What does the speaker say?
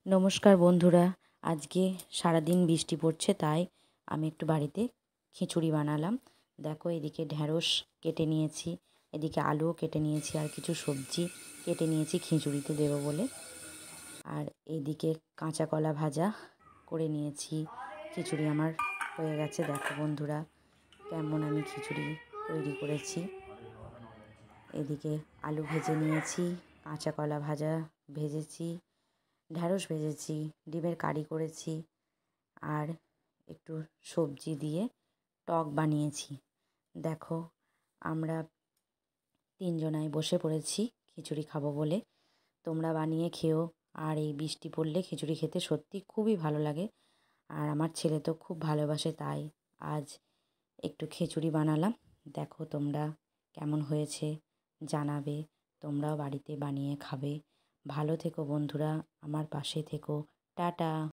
নমস্কার বন্ধুরা, আজকে সারাদিন বৃষ্টি পড়ছে, তাই আমি একটু বাড়িতে খিচুড়ি বানালাম। দেখো, এদিকে ঢ্যাঁড়স কেটে নিয়েছি, এদিকে আলুও কেটে নিয়েছি, আর কিছু সবজি কেটে নিয়েছি খিচুড়িতে দেবো বলে। আর এইদিকে কাঁচা কলা ভাজা করে নিয়েছি। খিচুড়ি আমার হয়ে গেছে। দেখো বন্ধুরা, কেমন আমি খিচুড়ি তৈরি করেছি। এদিকে আলু ভেজে নিয়েছি, কাঁচা কলা ভাজা ভেজেছি, ঢ্যাঁড়স ভেজেছি, ডিমের কারি করেছি, আর একটু সবজি দিয়ে টক বানিয়েছি। দেখো, আমরা তিনজনাই বসে পড়েছি খিচুড়ি খাবো বলে। তোমরা বানিয়ে খেও। আর এই বৃষ্টি পড়লে খিচুড়ি খেতে সত্যি খুবই ভালো লাগে। আর আমার ছেলে তো খুব ভালোবাসে, তাই আজ একটু খিচুড়ি বানালাম। দেখো তোমরা কেমন হয়েছে জানাবে। তোমরাও বাড়িতে বানিয়ে খাবে। ভালো থেকো বন্ধুরা, আমার পাশে থেকো। টাটা।